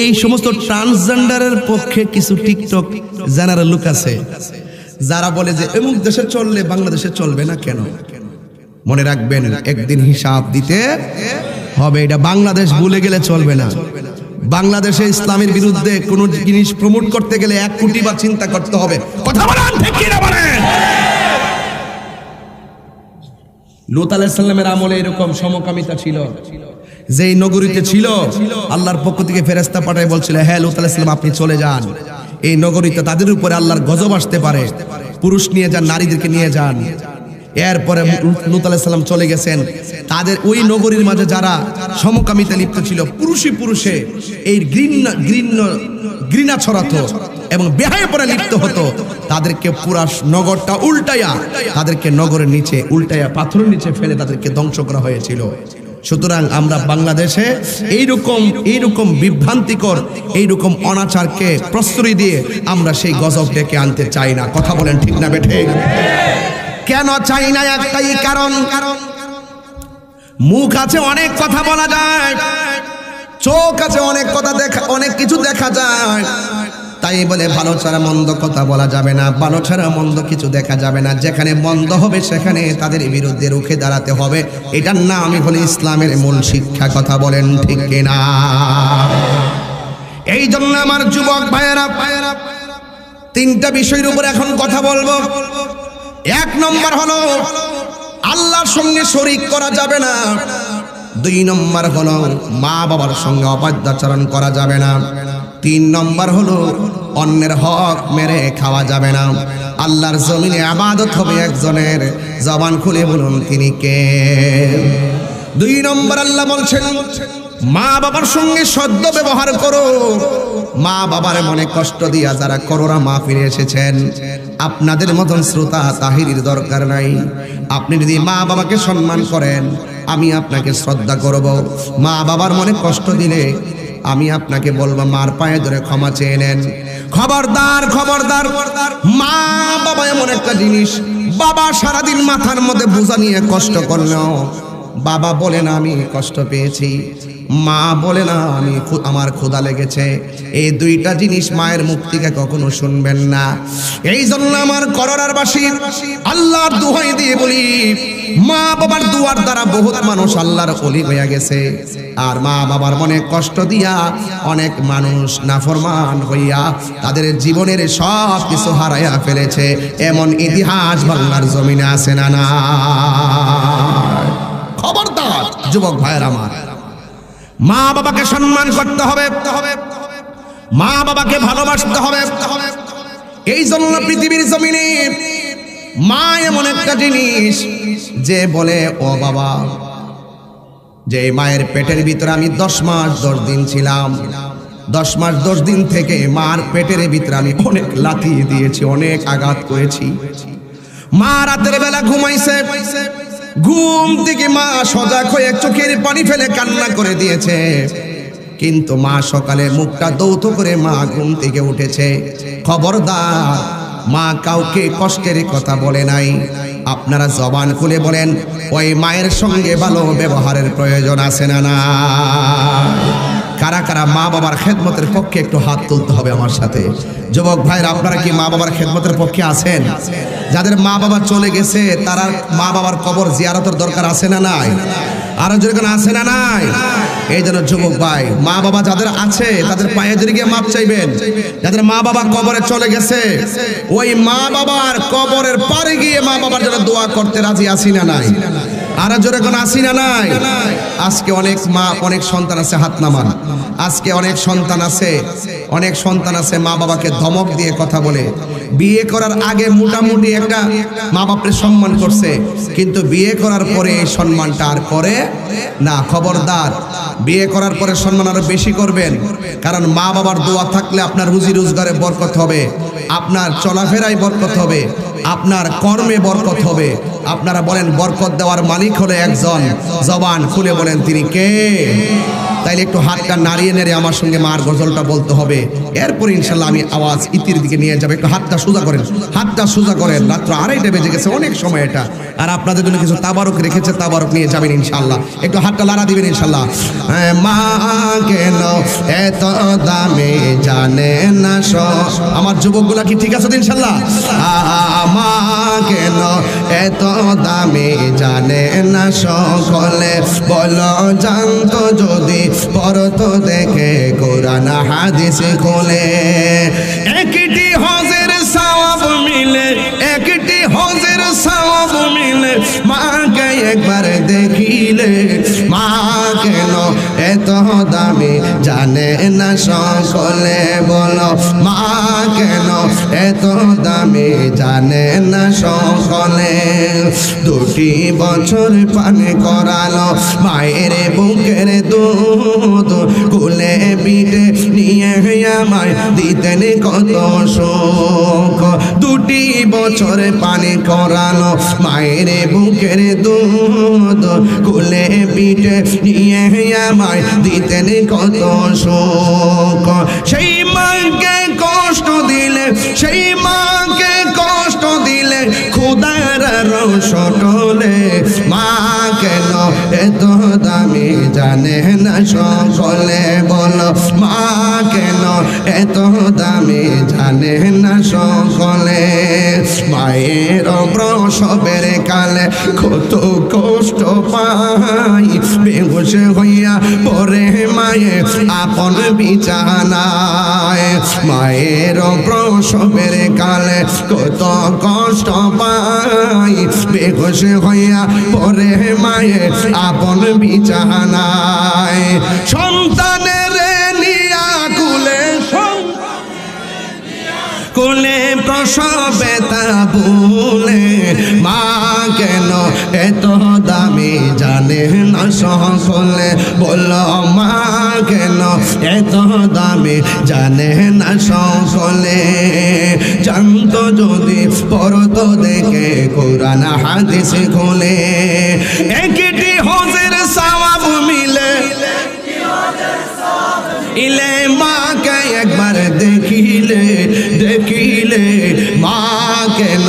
এই সমস্ত ট্রান্সজেন্ডারের পক্ষে কিছু টিকটক জেনারেল লোক আছে যারা বলে যে এমন দেশে চললে বাংলাদেশে চলবে না। কেন? মনে রাখবেন, একদিন হিসাব দিতে হবে। এটা বাংলাদেশ ভুলে গেলে চলবে না। বাংলাদেশে ইসলামের বিরুদ্ধে কোন জিনিস প্রমোট করতে গেলে 1 কোটি বার চিন্তা করতে হবে। কথা বলেন ঠিক কি না বলেন? লূত আলাইহিস সালামের আমলে এরকম সমকামিতা ছিল, যেই নগরীতে ছিল আল্লাহর পক্ষ থেকে ফেরেশতা পাঠায় বলছিল, হ্যাঁ লূত আলাইহিস সালাম আপনি চলে যান, এই নগরীতে তাদের উপরে আল্লাহর গজব আসতে পারে, পুরুষ নিয়ে যান, নারীদেরকে নিয়ে যান। এরপরে লূত আলাইহিস সালাম চলে গেছেন। তাদের ওই নগরীর মাঝে যারা সমকামিতা লিপ্ত ছিল, পুরুষে এই ঘৃণা ছড়াতো এবং বেহায়াপনায় লিপ্ত হতো, তাদেরকে পুরা নগরটা উল্টায়া, তাদেরকে নগরের নিচে উল্টায়া পাথরের নিচে ফেলে তাদেরকে ধ্বংস করা হয়েছিল। সুতরাং আমরা বাংলাদেশে এইরকম বিভ্রান্তিকর এইরকম অনাচারকে প্রশ্রয় দিয়ে আমরা সেই গজব ডেকে আনতে চাই না। কথা বলেন ঠিক না বেঠে? কেন চাই না? একটাই কারণ, মুখ আছে অনেক কথা বলা যায়, চোখ আছে অনেক কথা অনেক কিছু দেখা যায়, তাই বলে ভালো ছাড়া মন্দ কথা বলা যাবে না, ভালো ছাড়া মন্দ কিছু দেখা যাবে না। যেখানে মন্দ হবে সেখানে তাদের বিরুদ্ধে রুখে দাঁড়াতে হবে। এটার নামই হলো ইসলামের মূল শিক্ষা। কথা বলেন ঠিক কিনা? এই জন্য আমার যুবক ভাইয়েরা 3টা বিষয়ের উপর এখন কথা বলবো। 1 নম্বর হলো আল্লাহর সঙ্গে শরীক করা যাবে না। 2 নম্বর হলো মা বাবার সঙ্গে অবাধ্যাচরণ করা যাবে না। 3 নম্বর হলো অন্যের হক মেরে খাওয়া যাবে না। আল্লাহর জমিনে ইবাদত হবে একজনের, জবান খুলে বলুন তিনি কে? 2 নম্বর আল্লাহ বলছেন মা বাবার সঙ্গে সদ্য ব্যবহার করো। মা বাবার মনে কষ্ট দিয়া যারা করোনা মাহফিলে এসেছেন, আপনাদের মতন শ্রোতা তাহিরির দরকার নাই। আপনি যদি মা বাবাকে সম্মান করেন, আমি আপনাকে শ্রদ্ধা করব। মা বাবার মনে কষ্ট দিলে আমি আপনাকে বলবো মার পায়ে ধরে ক্ষমা চেয়ে নেন। খবরদার খবরদার, মা বাবা এমন একটা জিনিস, বাবা সারাদিন মাথার মধ্যে বোঝা নিয়ে কষ্ট করলেও বাবা বলে না আমি কষ্ট পেয়েছি, মা বলে না আমার ক্ষুধা লেগেছে। এই 2টা জিনিস মায়ের মুখ থেকে কখনো শুনবেন না। এই জন্য আমার করোনারবাসী আল্লাহর দোহাই দিয়ে বলি, মা বাবার দুয়ার দ্বারা বহুত মানুষ আল্লাহর ওলি হয়ে গেছে, আর মা বাবার মনে কষ্ট দিয়া অনেক মানুষ নাফরমান হইয়া তাদের জীবনের সব কিছু হারাইয়া ফেলেছে। এমন ইতিহাস বাংলার জমিনে আছে না? না। খবরদার যুবক ভাইয়ের আমার, মা বাবাকে সম্মান করতে হবে, মা বাবাকে ভালোবাসতে হবে। এই জন্য পৃথিবীর জমিনে মা এমন একটা জিনিস যে বলে, ও বাবা, যে মায়ের পেটের ভিতরে আমি 10 মাস 10 দিন ছিলাম, 10 মাস 10 দিন থেকে মার পেটের ভিতরে আমি অনেক লাথি দিয়েছি, অনেক আঘাত করেছি। মা রাতের বেলা ঘুমাইছে, ঘুম থেকে মা সজাগ হয়ে চোখের পানি ফেলে কান্না করে দিয়েছে, কিন্তু মা সকালে মুখটা দৌত করে মা ঘুম থেকে উঠেছে। খবরদার, মা কাউকে কষ্টের কথা বলে নাই। আপনারা জবান খুলে বলেন, ওই মায়ের সঙ্গে ভালো ব্যবহারের প্রয়োজন আছে না? না। কারা কারা মা বাবার খেদমতের পক্ষে একটু হাত তুলতে হবে আমার সাথে। যুবক ভাইরা, আপনারা কি মা বাবার খেদমতের পক্ষে আছেন? যাদের মা বাবা চলে গেছে তারা মা বাবার কবর জিয়ারতের দরকার আছে না নাই? আরো যেরকম আছে না নাই? এই জন্য যুবক ভাই, মা বাবা যাদের আছে তাদের পায়ে ধরে গিয়ে মাপ চাইবেন। যাদের মা বাবা কবরে চলে গেছে, ওই মা বাবার কবরের পারে গিয়ে মা বাবার জন্য দোয়া করতে রাজি আছি না নাই? আরো জোরে কোন আসি না নাই? আজকে অনেক মা, অনেক সন্তান আছে, হাত নামান। আজকে অনেক সন্তান আছে মা বাবাকে ধমক দিয়ে কথা বলে। বিয়ে করার আগে মোটামুটি একটা মা বাপের সম্মান করছে, কিন্তু বিয়ে করার পরে এই সম্মানটা আর করে না। খবরদার, বিয়ে করার পরে সম্মান আরো বেশি করবেন, কারণ মা বাবার দোয়া থাকলে আপনার রুজি রোজগারে বরকত হবে, আপনার চলাফেরায় বরকত হবে, আপনার কর্মে বরকত হবে। আপনারা বলেন, বরকত দেওয়ার মালিক হলো একজন, জবান খুলে বলেন তিনি কে? তাইলে একটু হাতটা নাড়িয়ে নেড়ে আমার সঙ্গে মার গজলটা বলতে হবে, এরপর ইনশাল্লাহ আমি আওয়াজ ইতির দিকে নিয়ে যাবো। একটু হাতটা সোজা করেন, হাতটা সোজা করেন। রাত্র 2:30 বেজে গেছে, অনেক সময় এটা। আর আপনাদের জন্য কিছু তাবারক রেখেছে, তাবারক নিয়ে যাবেন ইনশাল্লাহ। একটু হাতটা লাড়া দিবেন ইনশাল্লাহ। মা কেন এত দামে জানে না আমার যুবকগুলা কি ঠিক আছে ইনশাল্লাহ? মা কেন এত দামে জানে না সকলে, বলো জানতো যদি পড়তো দেখে কোরআন হাদিস খোলে। একটি হজের সওয়াব মিলে, একটি হজের সওয়াব মিলে, মাকে একবার দেখিলে। মা কেন এত দামি জানে না সকলে, বলো মা কেন এত দামি জানে না সকলে। 2 বছর পানি করালো মায়ের বুকের দুধ, কোলে পিঠে নিয়ে আমায় দিতেন কত সুখ। 2 বছর পানি করালো মায়ের বুকের দুধ, কোলে পিঠে নিয়ে আমায় দিতেন কত সুখ। সেই মাকে কষ্ট দিলে, সেই মাকে কষ্ট দিলে খোদার রোষ টলে। মা কেন এত দামি জানে না সকলে, বলো মা কেন এত দামি জানে না সকলে। মায়ের প্রসবের কালে কত কষ্ট পাই, বেহুশ হইয়া পরে মায়ে আপন বিছানায়। মায়ের প্রসবের কালে কত কষ্ট পাই, বেহুশ হইয়া পরে মায়ে আপন বিছানায়। সন্তানের নিয়া কুলে, কোলে প্রসবে তা ভুলে। মা কেন এত দামি জানে না সকলে, বলো মা কেন এত দামি জানে না সকলে। জানতো যদি পড়তো দেখে কোরআন হাদিস খোলে। একটি হজের সওয়াব মিলে, ইলে মাকে একবার দেখিলে, দেখিলে। মা কেন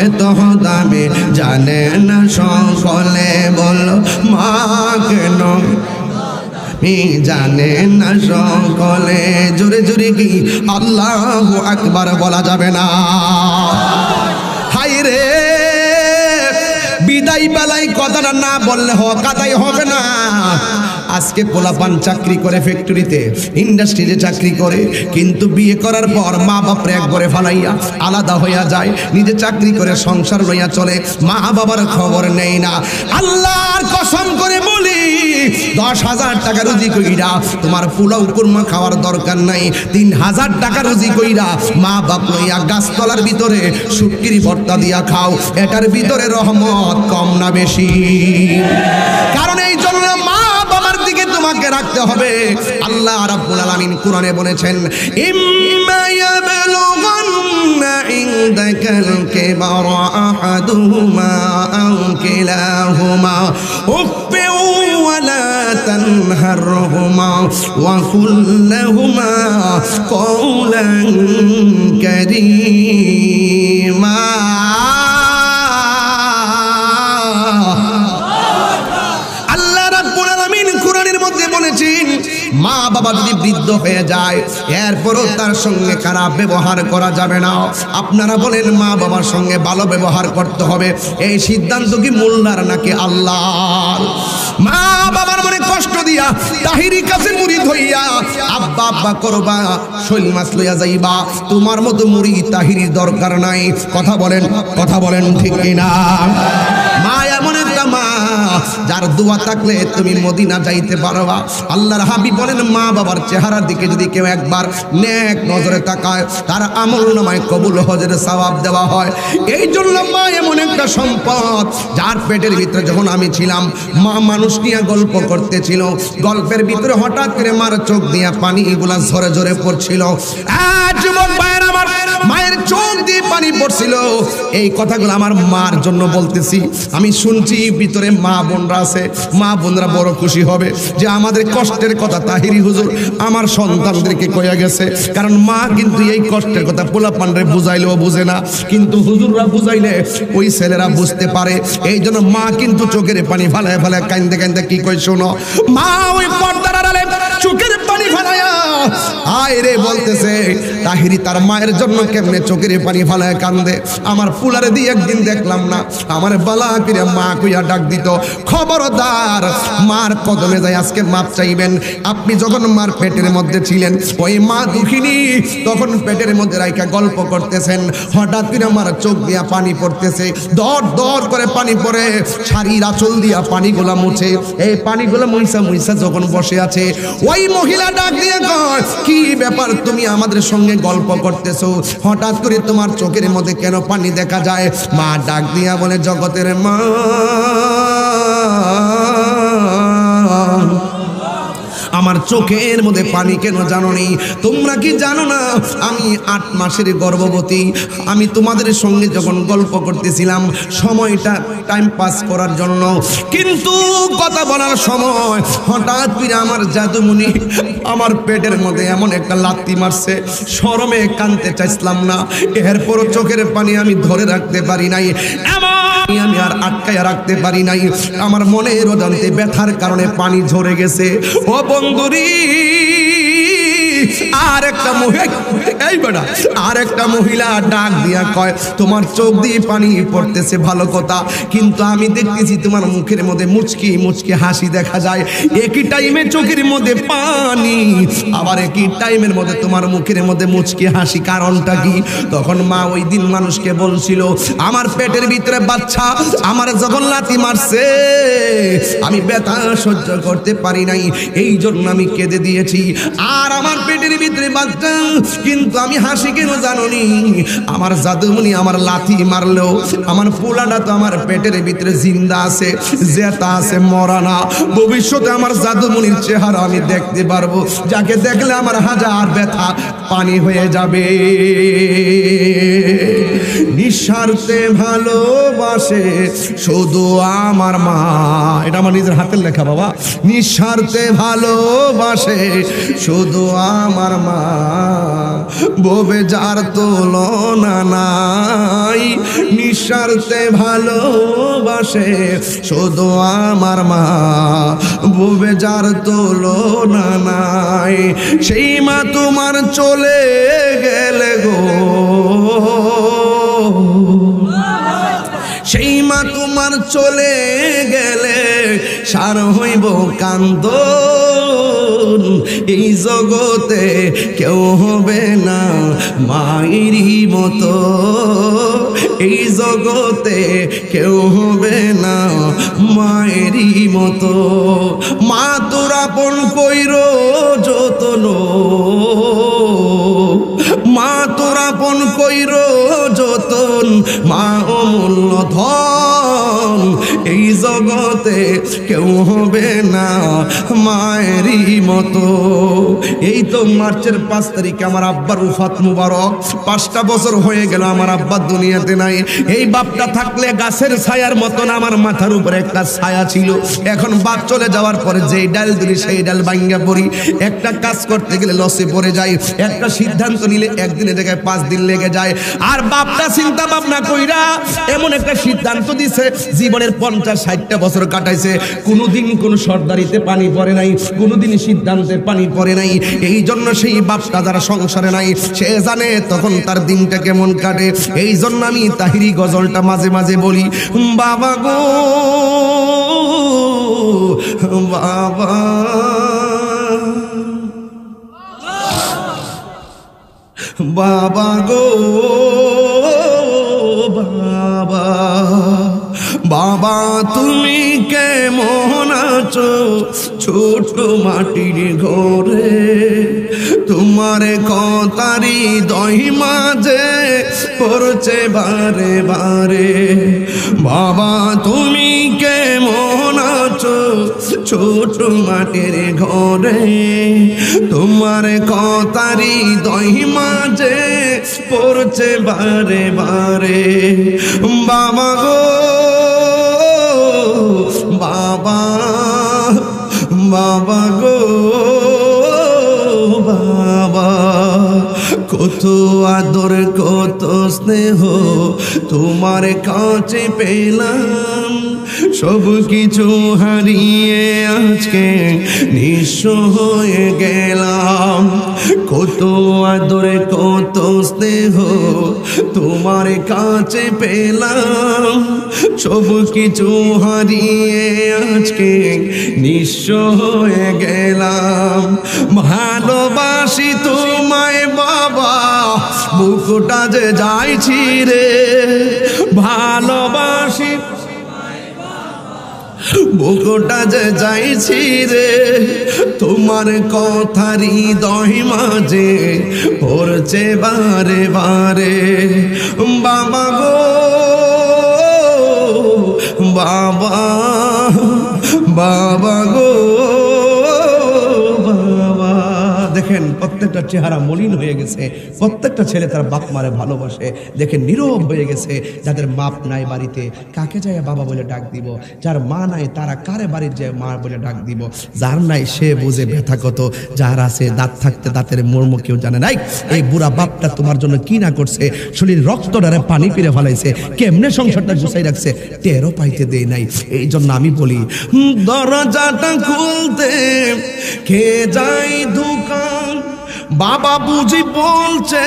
এত দামে জানে না সকলে, বলো মা কেন জানে না সকলে। জোরে জোরে কি আল্লাহু আকবার বলা যাবে না? হাই রে, বিদায় বেলায় কথাটা না বললে কাদাই হবে না। আজকে পোলাপান চাকরি করে ফ্যাক্টরিতে, ইন্ডাস্ট্রিতে চাকরি করে, কিন্তু বিয়ে করার পর মা বাপরে একবারে ফালাইয়া আলাদা হইয়া যায়, নিজে চাকরি করে সংসার লইয়া চলে, মা বাবার খবর নেই না। আল্লাহর কসম করে বলি, 10,000 টাকা রুজি কইরা তোমার পোলাও কুরমা খাওয়ার দরকার নাই। 3,000 টাকা রুজি কইরা মা বাপ লইয়া গাছতলার ভিতরে শুটকির ভর্তা দিয়া খাও, এটার ভিতরে রহমত কম না বেশি? কারণ এই জন্য মা বাবার বাবার দিকে তোমাকে রাখতে হবে। আল্লাহ রাব্বুল আলামিন কোরআনে বলেছেন, ইম্মা ইয়াবলুগান্না ইনদাকাল কিবারা আহাদুহুমা আও কিলাহুমা উফফিন ওয়া লা তানহারহুমা ওয়া কুল লাহুমা কওলান কারীমা। মা বাবা যদি বৃদ্ধ হয়ে যায় এরপরও তার সঙ্গে খারাপ ব্যবহার করা যাবে না। আপনারা বলেন মা বাবার সঙ্গে ভালো ব্যবহার করতে হবে, এই সিদ্ধান্ত কি মোল্লার নাকি আল্লাহর? মা বাবার মনে কষ্ট দিয়া তাহিরি কাছে মুরিদ হইয়া আব্বা আব্বা করবা, শৈল মাছ লইয়া যাইবা, তোমার মতো মুরিদ তাহিরির দরকার নাই। কথা বলেন ঠিক কিনা? মা এমন একটা মা যার দোয়া থাকলে তুমি মদিনা যাইতে পারবা। আল্লাহর হাবিব বলেন, মা বাবার চেহারার দিকে যদি কেউ একবার নেক নজরে তাকায় তার আমলনামায় কবুল হজের সওয়াব দেওয়া হয়। এই জন্য মা এমন একটা সম্পদ, যার পেটের ভিতরে যখন আমি ছিলাম মা মানুষ নিয়ে গল্প করতেছিল, গল্পের ভিতরে হঠাৎ করে মার চোখ দিয়া পানি এগুলা ঝরে ঝরে পড়ছিল। যুবক ভাইয়েরা, আমার মায়ের চোখ দিয়ে পানি পড়ছিল। এই কথাগুলো আমার মার জন্য বলতেছি। আমি শুনছি ভিতরে মা বোনরা আছে, মা বোনরা বড় খুশি হবে যে আমাদের কষ্টের কথা তাহিরি হুজুর আমার সন্তানদেরকে কইয়া গেছে। কারণ মা কিন্তু এই কষ্টের কথা পোলাপানরে বুঝাইলেও বুঝে না, কিন্তু হুজুররা বুঝাইলে ওই ছেলেরা বুঝতে পারে। এই জন্য মা কিন্তু চোখের পানি ফালায় ফালায় কান্দে কান্দে কি কই শোনো, মা ওই পর্দার আড়ালে চোখের পানি ফালায়া আয় রে বলতেছে তাহিরি তার মায়ের জন্য কেমনে চোখের পানি ফালায় কান্দে। আমার ফুলারে দিয়ে একদিন দেখলাম না, আমার বালা করে মা কইয়া ডাক দিত, খবরদার মার কদমে যাই আজকে মাপ চাইবেন। আপনি যখন মার পেটের মধ্যে ছিলেন ওই মা দুঃখিনী তখন পেটের মধ্যে রাইখা গল্প করতেছেন, হঠাৎ করে আমার চোখ দিয়া পানি পড়তেছে, দর দর করে পানি পড়ে, শাড়ির আঁচল দিয়া পানিগুলা মুছে, এই পানিগুলা মুইসা মুইসা যখন বসে আছে ওই মহিলা ডাক দিয়ে কয়, কি ব্যাপার তুমি আমাদের সঙ্গে গল্প করতেছো, হঠাৎ করে তোমার চোখের মধ্যে কেন পানি দেখা যায়? মা ডাক দিয়া বলে, জগতের মা আমার চোখের মধ্যে পানি কেন জানো নি? তোমরা কি জানো না আমি 8 মাসের গর্ভবতী? আমি তোমাদের সঙ্গে যখন গল্প করতেছিলাম সময়টা টাইম পাস করার জন্য, কিন্তু কথা বলার সময় হঠাৎ করে আমার জাদুমণি আমার পেটের মধ্যে এমন একটা লাথি মারছে, শরমে কাঁদতে চাইছিলাম না, এরপরও চোখের পানি আমি ধরে রাখতে পারি নাই, আমি আর আটকায় রাখতে পারি নাই। আমার মনের অজান্তে ব্যথার কারণে পানি ঝরে গেছে। ও বন্ধুরি, আর একটা মহিলা ডাক দিয়া কয়, তোমার চোখ দিয়ে পানি পড়তেছে ভালো কথা, কিন্তু আমি দেখতেছি তোমার মুখের মধ্যে মুচকি মুচকি হাসি দেখা যায়। একই টাইমে চোখের মধ্যে পানি, আবার একই টাইমের মধ্যে তোমার মুখের মধ্যে মুচকি হাসি, কারণটা কি? তখন মা ওই দিন মানুষকে বলছিল, আমার পেটের ভিতরে বাচ্চা আমার যখন লাথি মারছে আমি ব্যথা সহ্য করতে পারি নাই, এই জন্য আমি কেঁদে দিয়েছি। আর আমার পেটের ভিতরে বাচ্চা, কিন্তু আমি হাসি কেন জানোনি? আমার জাদুমণি আমার লাথি মারলেও আমার পোলাটা তো আমার পেটের ভিতরে জিন্দা আছে, জেতা আছে, মরা না। ভবিষ্যতে আমার জাদুমণির চেহারা আমি দেখতে পারবো, যাকে দেখলে আমার হাজার ব্যথা পানি হয়ে যাবে। নিঃস্বার্থে ভালোবাসে শুধু আমার মা, এটা আমার নিজের হাতের লেখা বাবা। নিঃস্বার্থে ভালোবাসে শুধু আমার মা, ববে যার তুলনা নাই। নিঃস্বার্থে ভালোবাসে শুধু আমার মা, ববে যার তুলনা নাই। সেই মা তোমার চলে গেলে গো, সেই মা তোমার চলে গেলে সার হইব কান্দন। এই জগতে কেউ হবে না মায়েরই মতো, এই জগতে কেউ হবে না মায়েরই মতো। মা তোর আপন কইরো যতন, মা তোর আপন কইরো যতন, মা অমূল্য ধন, এই জগতে কেউ হবে না মায়েরই মতো। এই তো মার্চের 5 তারিখে আমার আব্বার উফাত মুবারক। 5টা বছর হয়ে গেল আমার আব্বা দুনিয়াতে নাই। এই বাপটা থাকলে গাছের ছায়ার মতন আমার মাথার উপরে একটা ছায়া ছিল। এখন বাপ চলে যাওয়ার পরে যেই ডাল ধরি সেই ডাল ভাঙ্গা পড়ি। একটা কাজ করতে গেলে লসে পড়ে যায়, একটা সিদ্ধান্ত নিলে একদিনের জায়গায় 5 দিন লেগে যায়। আর বাপটা চিন্তা ভাবনা কইরা এমন একটা সিদ্ধান্ত দিছে, জীবনের 50-60টা বছর কাটাইছে, কোনোদিন কোনো সর্দারিতে পানি পড়ে নাই, কোনোদিন সিদ্ধান্তে পানি পড়ে নাই। এই জন্য সেই বাপটা যারা সংসারে নাই সে জানে তখন তার দিনটা কেমন কাটে। এই জন্য আমি তাহিরি গজলটা মাঝে মাঝে বলি, বাবা গো বাবা, বাবা গো বাবা, বাবা তুমি কেমন আছো ছোট মাটির ঘরে, তোমার কথারি দহি মাঝে পড়ছে বারে বারে। বাবা তুমি কেমন আছো ছোট মাটির ঘরে, তোমার কথারি দহি মাঝে পড়ছে বারে বারে। বাবা গো বাবা, বাবা গো বাবা, কত আদর কত স্নেহ তোমার কাছে পেলাম, সব কিছু হারিয়ে আজকে নিঃস্ব হয়ে গেলাম। কত আদর কত স্নেহ তোমার কাছে পেলাম, সব কিছু হারিয়ে আজকে নিঃস্ব হয়ে গেলাম। ভালোবাসি তোমায় বাবা, বুকটা যে যাইছি রে, ভালোবাসি বুকটা যে যাইছি রে, তোমার কথারি দহি মাঝে পড়ছে বারে বারে। বাবা গো বাবা, বাবা গো বাবা। দেখেন প্রত্যেকটা চেহারা মলিন হয়ে গেছে, প্রত্যেকটা ছেলে তার বাপ মারে ভালোবাসে। দেখেন নীরব হয়ে গেছে, যাদের বাপ নাই বাড়িতে কাকে যায় বাবা বলে ডাক দিব, যার মা নাই তারা কারে বাড়ির যায় মা বলে ডাক দিব, যার নাই সে বুঝে ব্যথা কত, যার আছে দাঁত থাকতে দাঁতের মর্ম কেউ জানে নাই। এই বুড়া বাপটা তোমার জন্য কি না করছে, শরীর রক্ত ডারে পানি পিরে ফেলাইছে, কেমনে সংসারটা গুছাই রাখছে টেরও পাইতে দেয় নাই। এই জন্য আমি বলি দরজাটা খুলতে কে যাই দোকান, বাবা বুঝি বলছে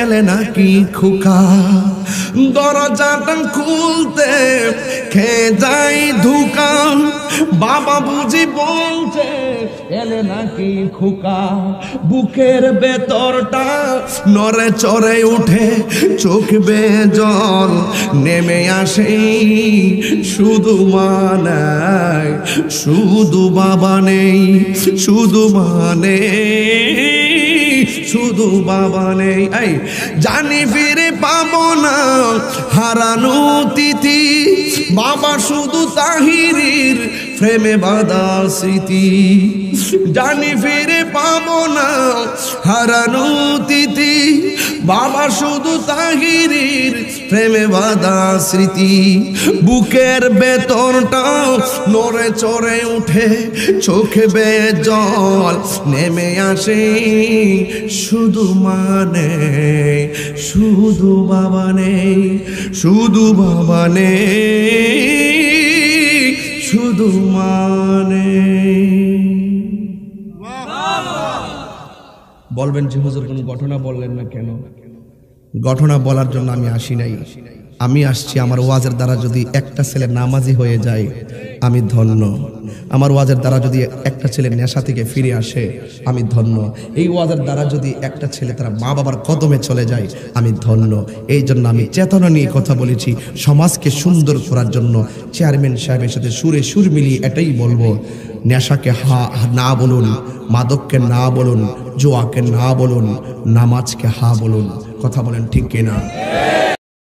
এলে নাকি খোকা। দরজাটা খুলতে কে যাই দোকান, বাবা বুঝি বলছে এলে নাকি খোকা। বুকের ভেতরটা নড়ে চড়ে উঠে, চোখ বেয়ে জল নেমে আসে, শুধু মা নাই শুধু বাবা নেই, শুধু মা নেই শুধু বাবা নেই। এই জানি ফিরে পাবো না হারানো তিথি, বাবা শুধু তাহিরির প্রেমে বাঁধা স্মৃতি। জানি ফিরে পাবো না হারানো তিথি, বাবা শুধু তাহিরির প্রেমে বাঁধা স্মৃতি। বুকের ভেতরটা নড়ে চড়ে উঠে, চোখে বেয়ে জল নেমে আসে, শুধু মা নেই শুধু বাবা নেই, শুধু বাবা নেই শুধু মা নেই। বলবেন যে হুজুর কোন ঘটনা বললেন না কেন? ঘটনা বলার জন্য আমি আসি নাই, আমি আসছি আমার ওয়াজের দ্বারা যদি একটা ছেলে নামাজি হয়ে যায় আমি ধন্য, আমার ওয়াজের দ্বারা যদি একটা ছেলে নেশা থেকে ফিরে আসে আমি ধন্য, এই ওয়াজের দ্বারা যদি একটা ছেলে তারা মা বাবার কদমে চলে যায় আমি ধন্য। এই জন্য আমি চেতনা নিয়ে কথা বলেছি, সমাজকে সুন্দর করার জন্য। চেয়ারম্যান সাহেবের সাথে সুরে সুর মিলিয়ে এটাই বলবো, নেশাকে না বলুন, মাদককে না বলুন, জোয়াকে না বলুন, নামাজকে হা বলুন। কথা বলেন ঠিক কিনা?